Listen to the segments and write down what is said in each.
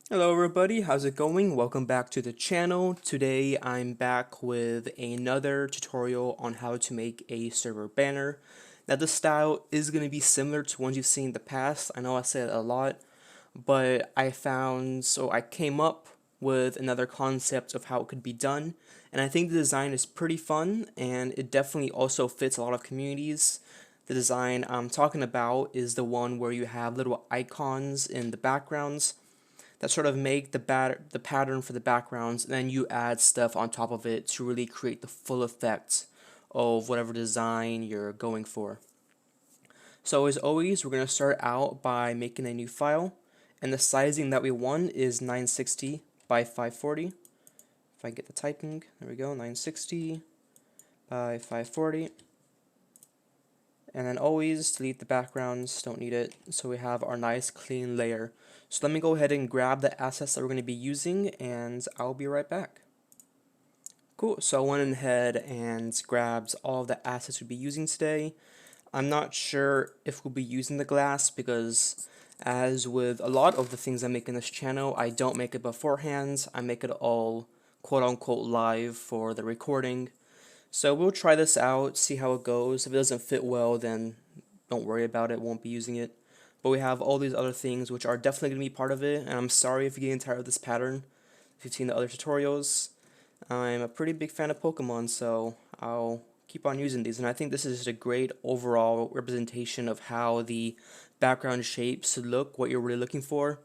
Hello everybody, how's it going? Welcome back to the channel. Today I'm back with another tutorial on how to make a server banner. Now this style is going to be similar to ones you've seen in the past. I know I said it a lot, but I came up with another concept of how it could be done, and I think the design is pretty fun and it definitely also fits a lot of communities. The design I'm talking about is the one where you have little icons in the backgrounds that sort of make the pattern for the backgrounds, and then you add stuff on top of it to really create the full effect of whatever design you're going for. So as always, we're going to start out by making a new file, and the sizing that we want is 960 by 540. If I get the typing, there we go, 960 by 540. And then always delete the backgrounds, don't need it, so we have our nice clean layer. So let me go ahead and grab the assets that we're going to be using, and I'll be right back. Cool, so I went ahead and grabbed all of the assets we'll be using today. I'm not sure if we'll be using the glass because, as with a lot of the things I make in this channel, I don't make it beforehand. I make it all quote-unquote live for the recording. So we'll try this out, see how it goes. If it doesn't fit well, then don't worry about it, won't be using it. But we have all these other things which are definitely going to be part of it, and I'm sorry if you're getting tired of this pattern. If you've seen the other tutorials, I'm a pretty big fan of Pokemon, so I'll keep on using these. And I think this is just a great overall representation of how the background shapes should look, what you're really looking for.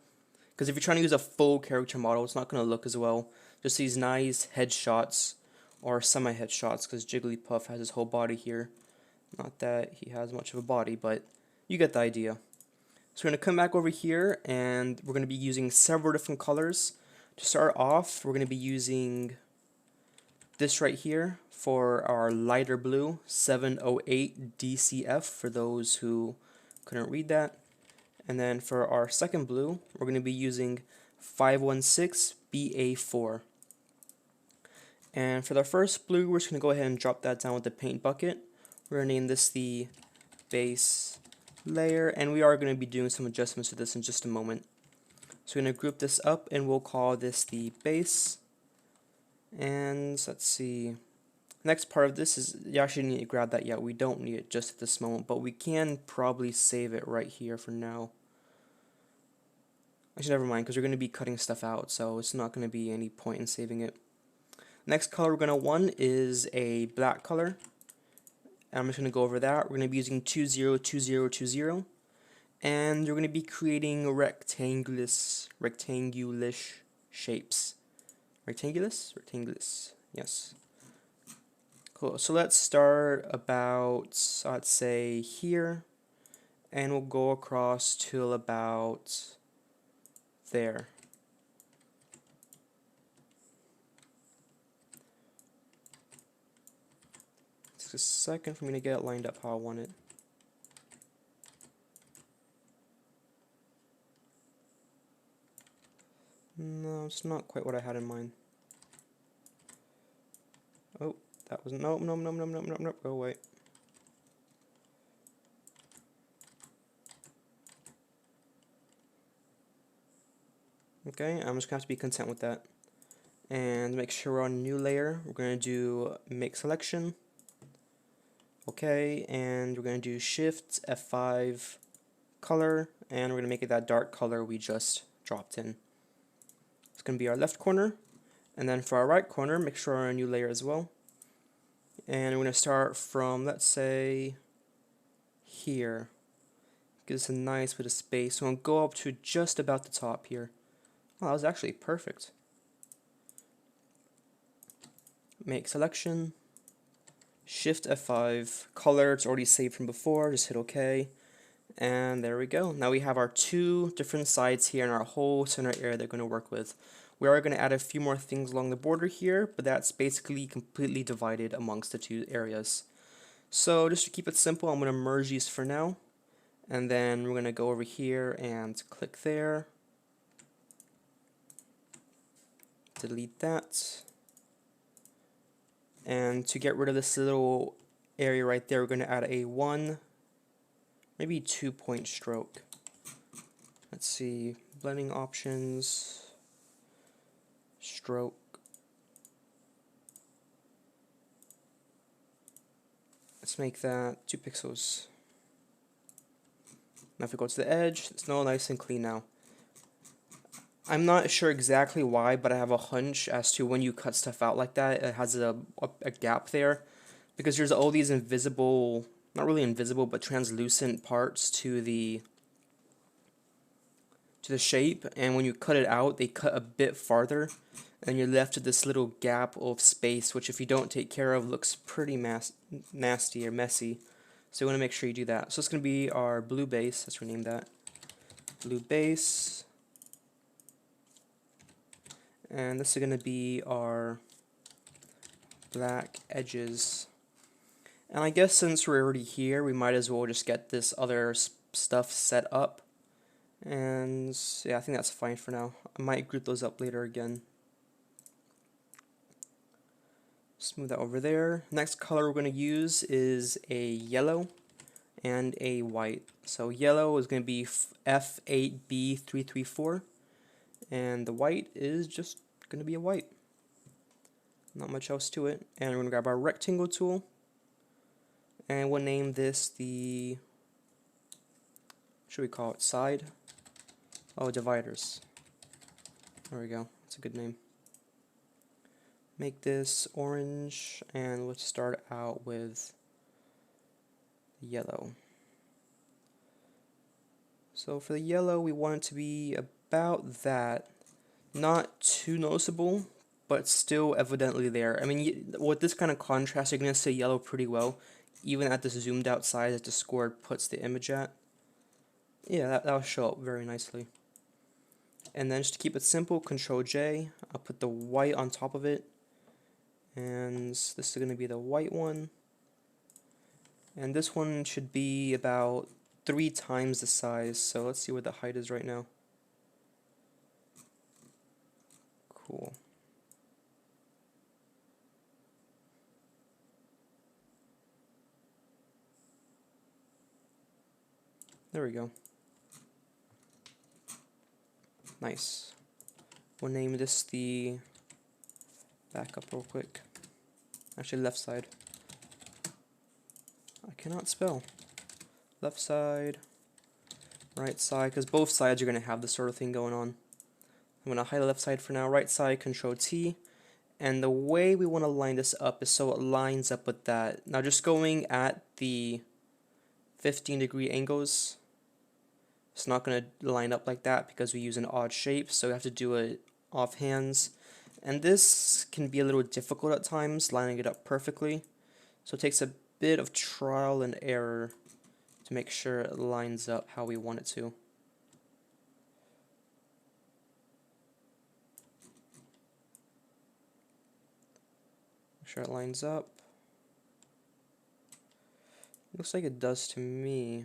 Because if you're trying to use a full character model, it's not going to look as well. Just these nice headshots or semi-headshots, because Jigglypuff has his whole body here. Not that he has much of a body, but you get the idea. So we're going to come back over here, and we're going to be using several different colors. To start off, we're going to be using this right here for our lighter blue, 708 DCF, for those who couldn't read that. And then for our second blue, we're going to be using 516 BA4. And for the first blue, we're just going to go ahead and drop that down with the paint bucket. We're going to name this the base layer, and we are going to be doing some adjustments to this in just a moment. So we're going to group this up, and we'll call this the base. And let's see. Next part of this is, you actually need to grab that yet. We don't need it just at this moment, but we can probably save it right here for now. Actually, never mind, because we're going to be cutting stuff out, so it's not going to be any point in saving it. Next color we're going to want is a black color. And I'm just going to go over that. We're going to be using 202020, and we're going to be creating rectangulish shapes. Rectangulous, yes. Cool, so let's start about, let's say here, and we'll go across till about there. A second for me to get it lined up how I want it. No, it's not quite what I had in mind. Oh, that was no, go away. Okay, I'm just gonna have to be content with that. And make sure we're on a new layer, we're gonna do make selection. Okay, and we're going to do Shift F5 color, and we're going to make it that dark color we just dropped in. It's going to be our left corner, and then for our right corner, make sure we're on a new layer as well. And we're going to start from, let's say, here. Give us a nice bit of space. So I'm going to go up to just about the top here. Oh, that was actually perfect. Make selection. Shift F5, color, it's already saved from before, just hit OK, and there we go. Now we have our two different sides here in our whole center area they're going to work with. We are going to add a few more things along the border here, but that's basically completely divided amongst the two areas. So just to keep it simple, I'm going to merge these for now, and then we're going to go over here and click there, delete that. And to get rid of this little area right there, we're going to add a 1, maybe 2 point stroke. Let's see, blending options, stroke. Let's make that 2 pixels. Now if we go to the edge, it's all nice and clean now. I'm not sure exactly why, but I have a hunch as to when you cut stuff out like that, it has a gap there. Because there's all these invisible, not really invisible, but translucent parts to the shape, and when you cut it out, they cut a bit farther, and you're left with this little gap of space, which if you don't take care of, looks pretty nasty or messy. So you want to make sure you do that. So it's going to be our blue base. Let's rename that. Blue base. And this is going to be our black edges. And I guess since we're already here, we might as well just get this other stuff set up. And yeah, I think that's fine for now. I might group those up later again. Smooth that over there. Next color we're going to use is a yellow and a white. So yellow is going to be F8B334, and the white is just going to be a white. Not much else to it. And we're going to grab our rectangle tool, and we'll name this the, should we call it side? Oh, dividers. There we go. That's a good name. Make this orange, and let's start out with yellow. So for the yellow, we want it to be about that. Not too noticeable, but still evidently there. I mean, with this kind of contrast, you're going to see yellow pretty well, even at this zoomed out size that Discord puts the image at. Yeah, that'll show up very nicely. And then just to keep it simple, Control J, I'll put the white on top of it. And this is going to be the white one. And this one should be about 3 times the size. So let's see what the height is right now. Cool. There we go. Nice. We'll name this the, back up real quick. Actually, left side. I cannot spell. Left side, right side, because both sides are going to have this sort of thing going on. I'm going to hide the left side for now. Right side, Control T. And the way we want to line this up is so it lines up with that. Now just going at the 15-degree angles, it's not going to line up like that because we use an odd shape, so we have to do it off hands. And this can be a little difficult at times, lining it up perfectly. So it takes a bit of trial and error to make sure it lines up how we want it to. Make sure it lines up. Looks like it does to me.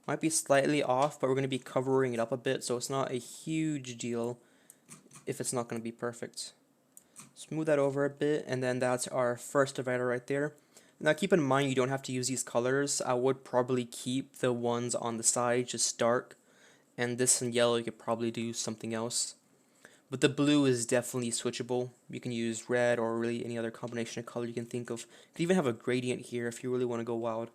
Might be slightly off, but we're going to be covering it up a bit, so it's not a huge deal if it's not going to be perfect. Smooth that over a bit, and then that's our first divider right there. Now keep in mind you don't have to use these colors. I would probably keep the ones on the side just dark, and this in yellow you could probably do something else. But the blue is definitely switchable. You can use red or really any other combination of color you can think of. You could even have a gradient here if you really want to go wild.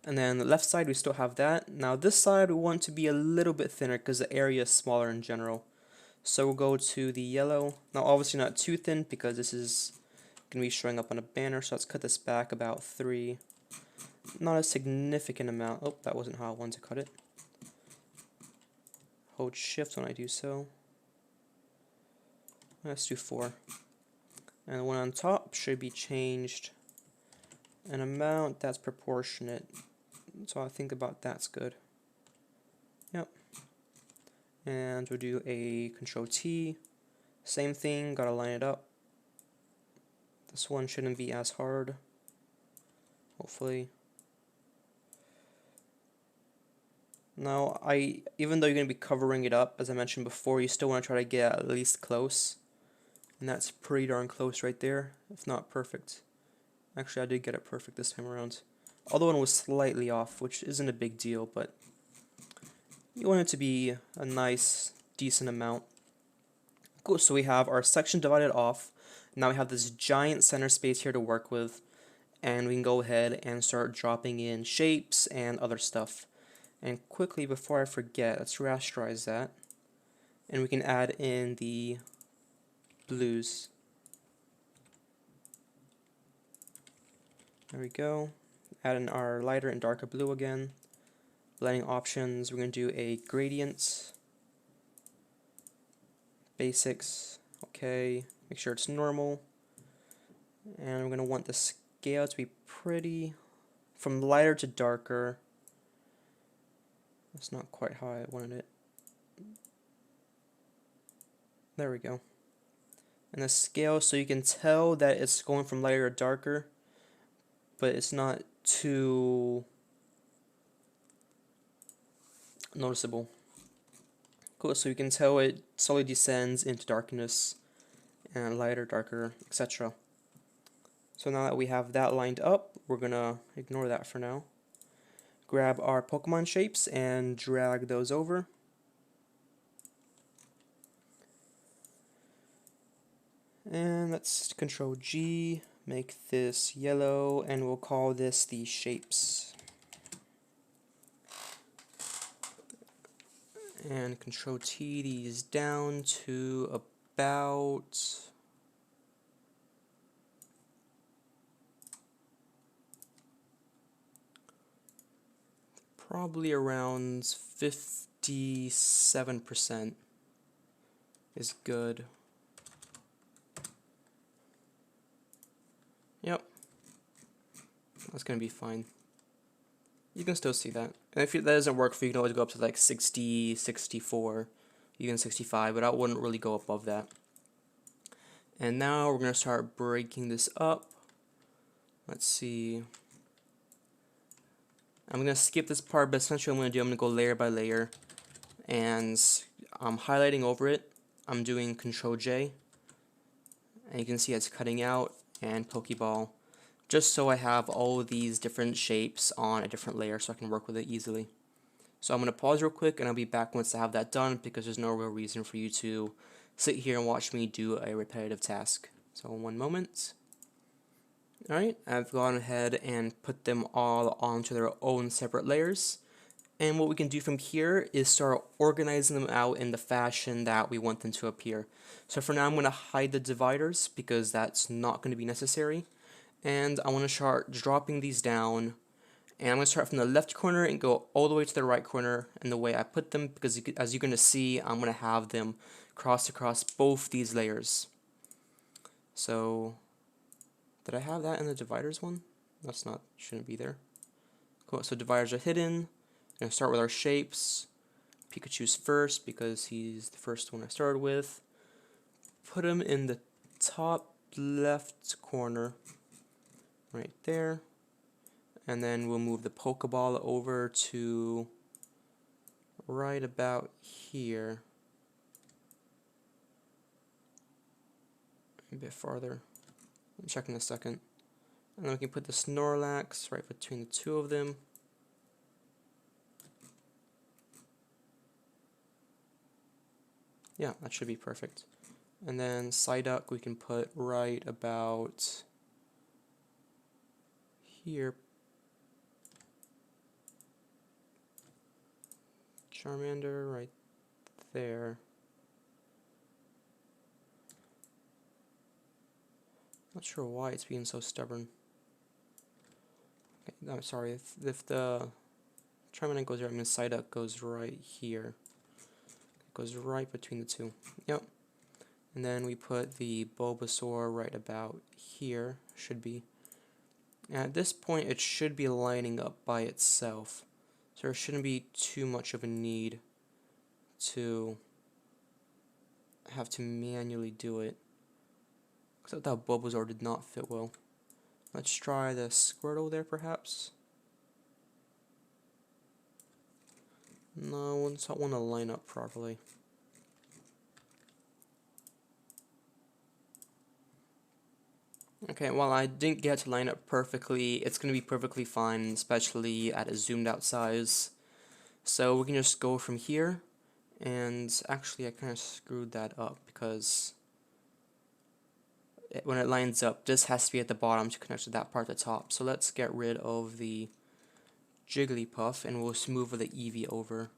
And then the left side we still have that. Now this side we want to be a little bit thinner because the area is smaller in general. So we'll go to the yellow. Now obviously not too thin because this is going to be showing up on a banner, so let's cut this back about 3. Not a significant amount. Oh, that wasn't how I wanted to cut it. Hold shift when I do so. Let's do 4. And the one on top should be changed an amount that's proportionate. So I think about that's good. Yep. And we'll do a Control T. Same thing, gotta line it up. This one shouldn't be as hard, hopefully. Now, even though you're going to be covering it up, as I mentioned before, you still want to try to get at least close. And that's pretty darn close right there, if not perfect. Actually, I did get it perfect this time around. Although one was slightly off, which isn't a big deal, but you want it to be a nice, decent amount. Cool, so we have our section divided off. Now we have this giant center space here to work with, and we can go ahead and start dropping in shapes and other stuff. And quickly, before I forget, let's rasterize that, and we can add in the blues. There we go. Add in our lighter and darker blue again. Blending options, we're going to do a gradient. Basics, okay. Make sure it's normal. And we're going to want the scale to be pretty, from lighter to darker. That's not quite how I wanted it. There we go. And the scale, so you can tell that it's going from lighter to darker, but it's not too noticeable. Cool, so you can tell it slowly descends into darkness and lighter, darker, etc. So now that we have that lined up, we're gonna ignore that for now. Grab our Pokemon shapes and drag those over. And let's Control G, make this yellow, and we'll call this the shapes. And Control T these down to about probably around 57% is good. Yep, that's gonna be fine. You can still see that. And if that doesn't work for you, you can always go up to like 60, 64, even 65, but I wouldn't really go above that. And now we're going to start breaking this up. Let's see. I'm going to skip this part, but essentially what I'm going to go layer by layer. And I'm highlighting over it. I'm doing Control J. And you can see it's cutting out, and Pokeball, just so I have all of these different shapes on a different layer so I can work with it easily. So I'm going to pause real quick, and I'll be back once I have that done, because there's no real reason for you to sit here and watch me do a repetitive task. So 1 moment. Alright, I've gone ahead and put them all onto their own separate layers. And what we can do from here is start organizing them out in the fashion that we want them to appear. So for now, I'm going to hide the dividers because that's not going to be necessary. And I want to start dropping these down. And I'm going to start from the left corner and go all the way to the right corner in the way I put them, because as you're going to see, I'm going to have them cross across both these layers. So, did I have that in the dividers one? That's not, shouldn't be there. Cool, so dividers are hidden. I'm going to start with our shapes. Pikachu's first because he's the first one I started with. Put him in the top left corner, right there. And then we'll move the Pokeball over to right about here. A bit farther. I'll check in a second. And then we can put the Snorlax right between the two of them. Yeah, that should be perfect. And then Psyduck we can put right about here. Charmander right there. Not sure why it's being so stubborn. Okay, I'm sorry, if the Charmander goes right, I mean Psyduck goes right here. It goes right between the two. Yep. And then we put the Bulbasaur right about here, should be. And at this point it should be lining up by itself. So there shouldn't be too much of a need to have to manually do it. Except that Bulbasaur did not fit well. Let's try the Squirtle there perhaps. No, it's not want to line up properly. Okay, while I didn't get to line up perfectly, it's going to be perfectly fine, especially at a zoomed out size. So we can just go from here And actually I kind of screwed that up because when it lines up, this has to be at the bottom to connect to that part at the top. So let's get rid of the Jigglypuff and we'll smooth the Eevee over.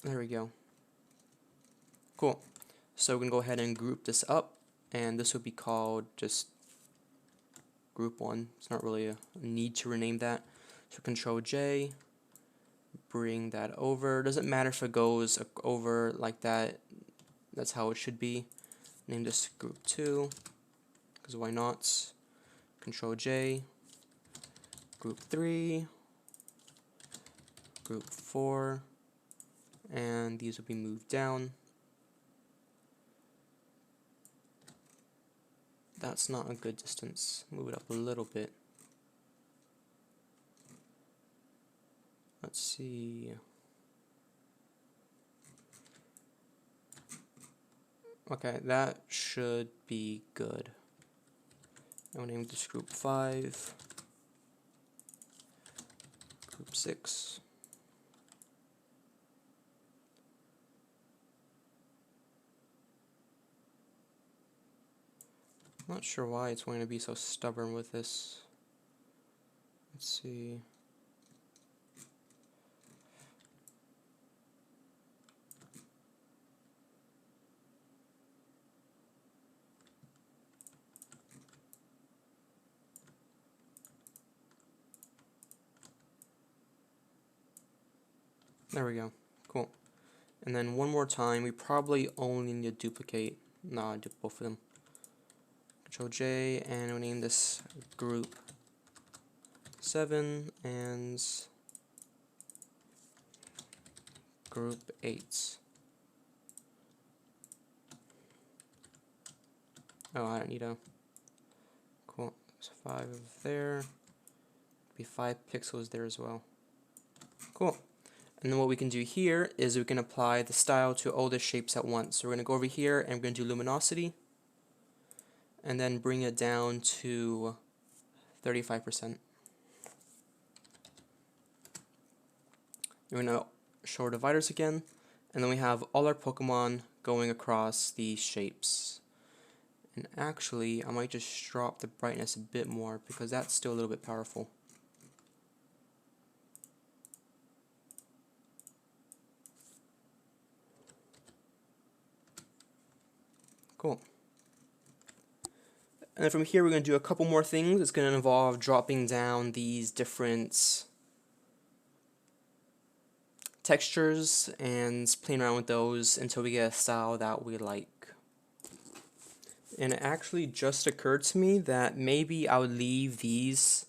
There we go. Cool. So we're going to go ahead and group this up, and this will be called just group 1. It's not really a need to rename that. So Control J, bring that over. Doesn't matter if it goes over like that. That's how it should be. Name this group 2, because why not? Control J, group 3, group 4, and these will be moved down. That's not a good distance. Move it up a little bit. Let's see. Okay, that should be good. I'll name this group 5, group 6, I'm not sure why it's going to be so stubborn with this. Let's see. There we go. Cool. And then one more time, we probably only need to duplicate. No, I did both of them. Control J, and we'll name this group 7 and group 8. Oh, I don't need a. Cool. So 5 there. Be 5 pixels there as well. Cool. And then what we can do here is we can apply the style to all the shapes at once. So we're going to go over here and we're going to do luminosity. And then bring it down to 35%. We're going to show our dividers again. And then we have all our Pokemon going across these shapes. And actually, I might just drop the brightness a bit more because that's still a little bit powerful. Cool. And then from here we're going to do a couple more things. It's going to involve dropping down these different textures and playing around with those until we get a style that we like. And it actually just occurred to me that maybe I would leave these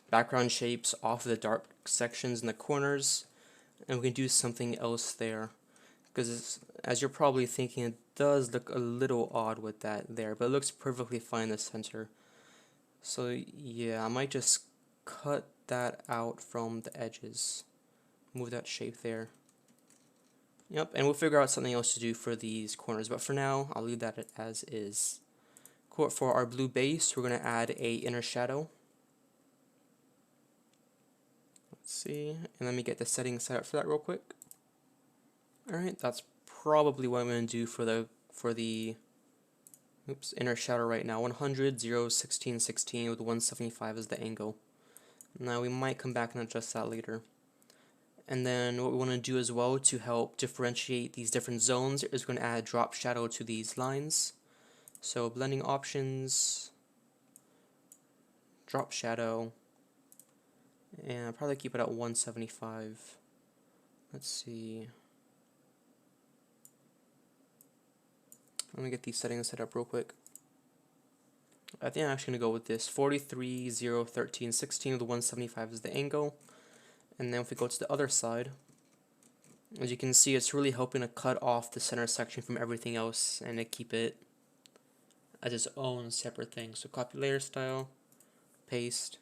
background shapes off of the dark sections in the corners, and we can do something else there. Because as you're probably thinking, it does look a little odd with that there, but it looks perfectly fine in the center. So yeah, I might just cut that out from the edges. Move that shape there. Yep, and we'll figure out something else to do for these corners, but for now, I'll leave that as is. Cool. For our blue base, we're going to add a inner shadow. Let's see, and let me get the settings set up for that real quick. Alright, that's probably what I'm going to do for the inner shadow right now. 100, 0, 16, 16 with 175 as the angle. Now we might come back and adjust that later. And then what we want to do as well to help differentiate these different zones is we're going to add drop shadow to these lines. So blending options, drop shadow, and I'll probably keep it at 175. Let's see. Let me get these settings set up real quick. I think I'm actually going to go with this 43, 0, 13, 16 with 175 is the angle. And then if we go to the other side, as you can see, it's really helping to cut off the center section from everything else and to keep it as its own separate thing. So copy layer style, paste,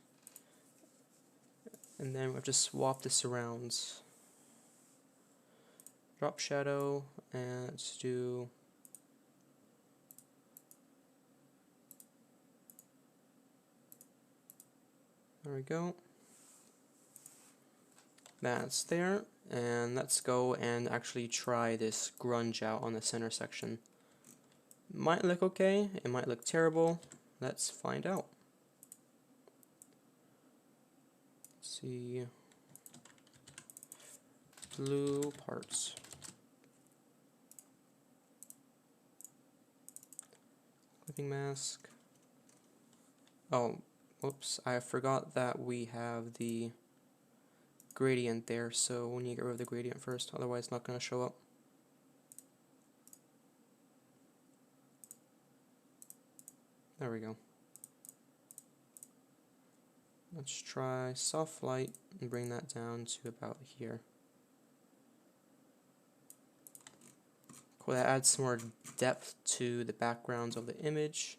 and then we'll just swap this around. Drop shadow, and let's do there we go. That's there. And let's go and actually try this grunge out on the center section. Might look okay, it might look terrible. Let's find out. Let's see. Blue parts. Clipping mask. Oh, whoops, I forgot that we have the gradient there, so we need to get rid of the gradient first, otherwise it's not going to show up. There we go. Let's try soft light and bring that down to about here. Cool, that adds some more depth to the backgrounds of the image.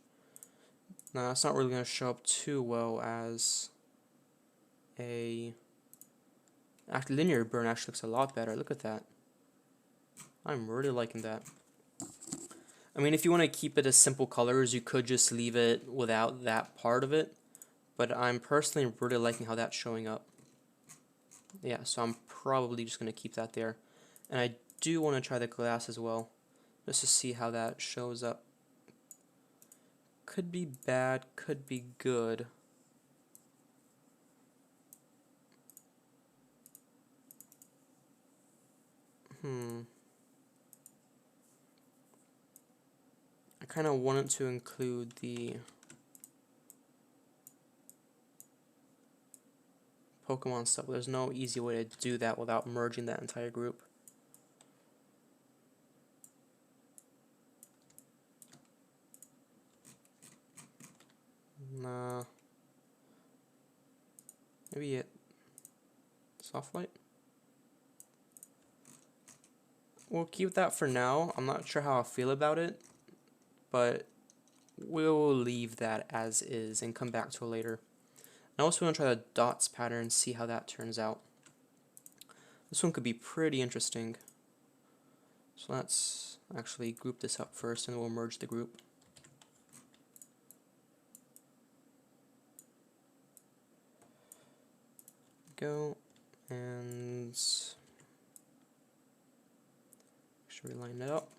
Now it's not really going to show up too well as a linear burn. Actually looks a lot better. Look at that. I'm really liking that. I mean, if you want to keep it as simple colors, you could just leave it without that part of it. But I'm personally really liking how that's showing up. Yeah, so I'm probably just going to keep that there. And I do want to try the glass as well, just to see how that shows up. Could be bad, could be good. I kind of wanted to include the Pokemon stuff, but there's no easy way to do that without merging that entire group. Nah. Maybe it soft light? We'll keep that for now. I'm not sure how I feel about it, but we'll leave that as is and come back to it later. I also want to try the dots pattern, see how that turns out. This one could be pretty interesting. So let's actually group this up first and we'll merge the group. Go, and make sure we line it up.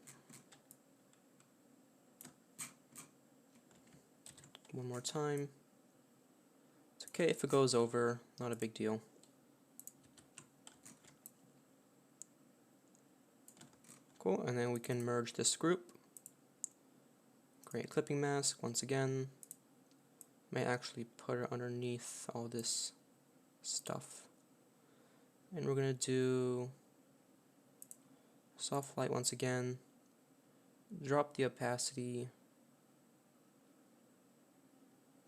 One more time. It's okay if it goes over, not a big deal. Cool, and then we can merge this group. Create clipping mask once again. May actually put it underneath all this stuff. And we're going to do soft light once again. Drop the opacity.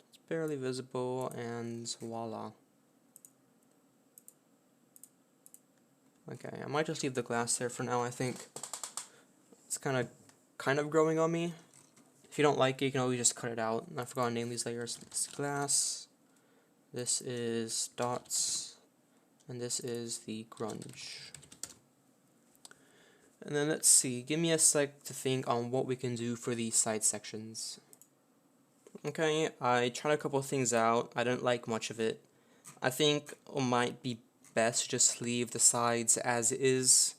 It's barely visible, and voila. Okay, I might just leave the glass there for now. I think it's kind of growing on me. If you don't like it, you can always just cut it out. I forgot to name these layers. This is glass, this is dots, and this is the grunge. And then let's see, give me a sec to think on what we can do for these side sections. Okay, I tried a couple things out. I didn't like much of it. I think it might be best to just leave the sides as is.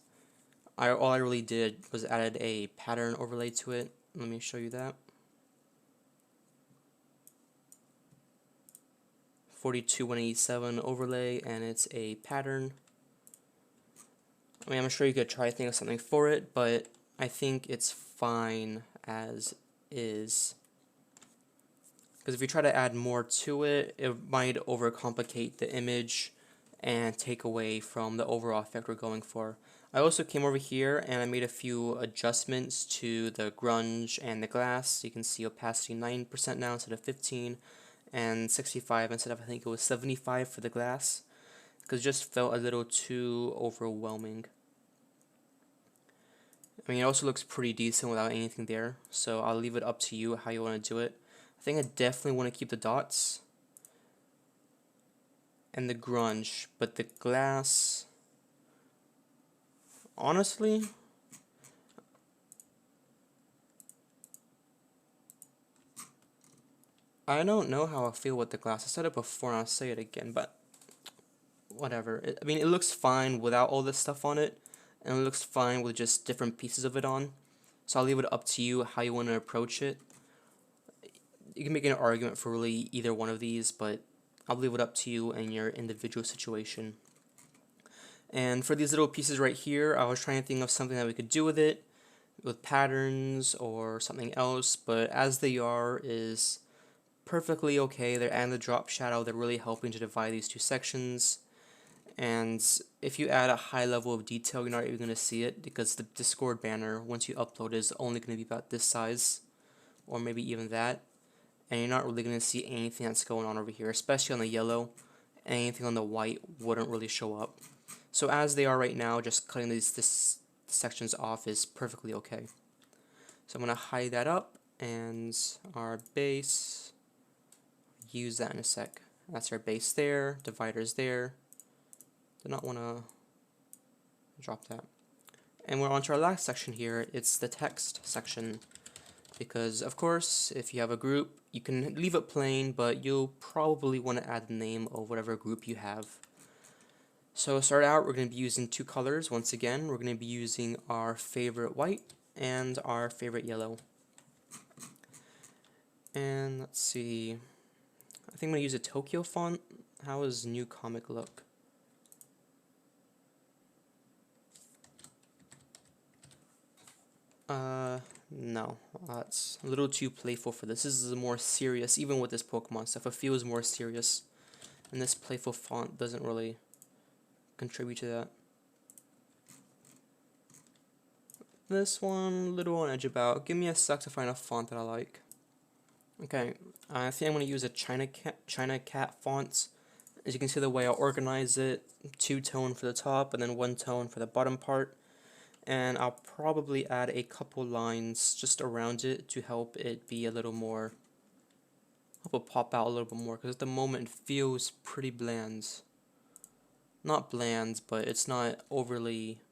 All I really did was added a pattern overlay to it. Let me show you that. 42187 overlay, and it's a pattern. I mean, I'm sure you could try to think of something for it, but I think it's fine as is. Because if you try to add more to it, it might overcomplicate the image and take away from the overall effect we're going for. I also came over here and I made a few adjustments to the grunge and the glass. You can see opacity 9% now instead of 15, and 65 instead of, I think it was 75 for the glass, because it just felt a little too overwhelming. I mean, it also looks pretty decent without anything there, so I'll leave it up to you how you want to do it. I think I definitely want to keep the dots and the grunge, but the glass, honestly, I don't know how I feel with the glass. I said it before and I'll say it again, but whatever. I mean, it looks fine without all this stuff on it, and it looks fine with just different pieces of it on. So I'll leave it up to you how you want to approach it. You can make an argument for really either one of these, but I'll leave it up to you and your individual situation. And for these little pieces right here, I was trying to think of something that we could do with it, with patterns or something else, but as they are is perfectly okay. They're adding the drop shadow, they're really helping to divide these two sections. And if you add a high level of detail, you're not even going to see it because the Discord banner, once you upload, is only going to be about this size, or maybe even that. And you're not really going to see anything that's going on over here, especially on the yellow. Anything on the white wouldn't really show up. So as they are right now, just cutting these sections off is perfectly okay. So I'm going to hide that up, and our base, use that in a sec. That's our base there, dividers there. Do not want to drop that. And we're on to our last section here. It's the text section. Because, of course, if you have a group, you can leave it plain, but you'll probably want to add the name of whatever group you have. So to start out, we're going to be using two colors. Once again, we're going to be using our favorite white and our favorite yellow. And let's see, I think I'm going to use a Tokyo font. How does New Comic look? No, that's a little too playful for this. This is more serious, even with this Pokemon stuff. It feels more serious, and this playful font doesn't really contribute to that. This one, little on edge about. Give me a sec to find a font that I like. Okay, I think I'm going to use a China Cat font. As you can see the way I organize it, 2-tone for the top and then 1-tone for the bottom part. And I'll probably add a couple lines just around it to help it be a little more, help it pop out a little bit more, because at the moment it feels pretty bland. Not bland, but it's not overly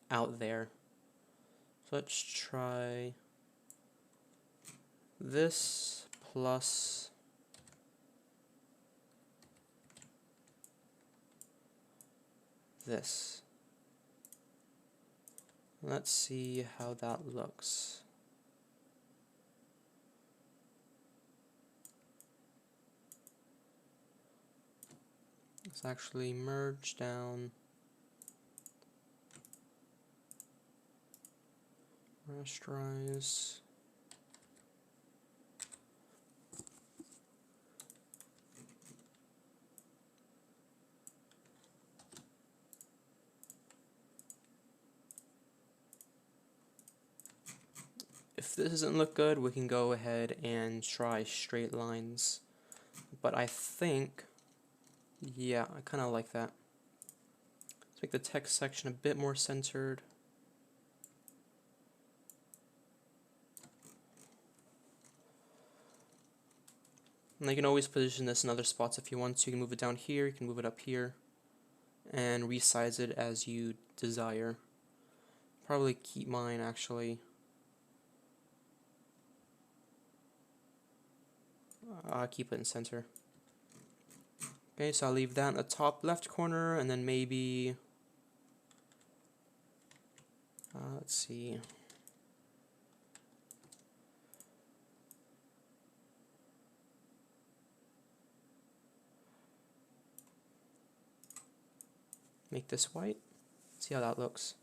out there. So let's try this plus this. Let's see how that looks. Let's actually merge down. Rasterize. If this doesn't look good, we can go ahead and try straight lines. But I think, yeah, I kind of like that. Let's make the text section a bit more centered. And you can always position this in other spots if you want to. You can move it down here, you can move it up here, and resize it as you desire. Probably keep mine actually. I'll keep it in center. Okay, so I'll leave that in the top left corner, and then maybe, let's see. Make this white. See how that looks.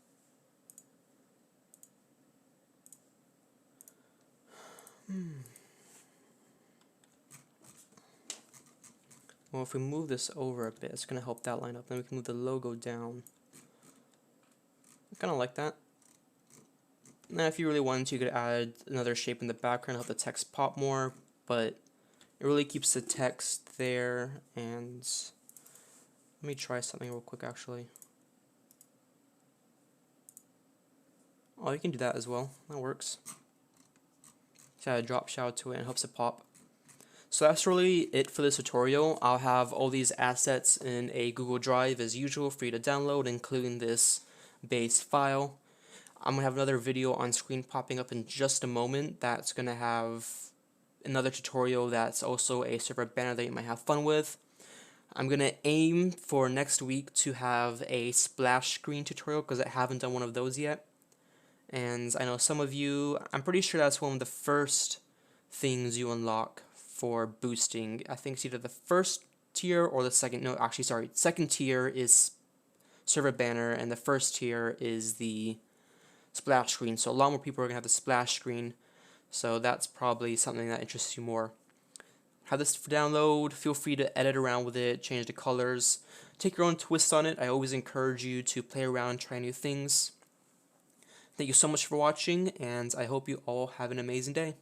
Well, if we move this over a bit, it's going to help that line up. Then we can move the logo down. I kind of like that. Now, if you really wanted to, you could add another shape in the background, help the text pop more, but it really keeps the text there. And let me try something real quick, actually. Oh, you can do that as well. That works. Just add a drop shadow to it and it helps it pop. So that's really it for this tutorial. I'll have all these assets in a Google Drive as usual for you to download, including this base file. I'm going to have another video on screen popping up in just a moment that's going to have another tutorial that's also a server banner that you might have fun with. I'm going to aim for next week to have a splash screen tutorial because I haven't done one of those yet. And I know some of you, I'm pretty sure that's one of the first things you unlock for boosting. I think it's either the first tier or the second, no, actually, sorry, second tier is server banner, and the first tier is the splash screen. So a lot more people are going to have the splash screen, so that's probably something that interests you more. Have this for download, feel free to edit around with it, change the colors, take your own twist on it. I always encourage you to play around, try new things. Thank you so much for watching, and I hope you all have an amazing day.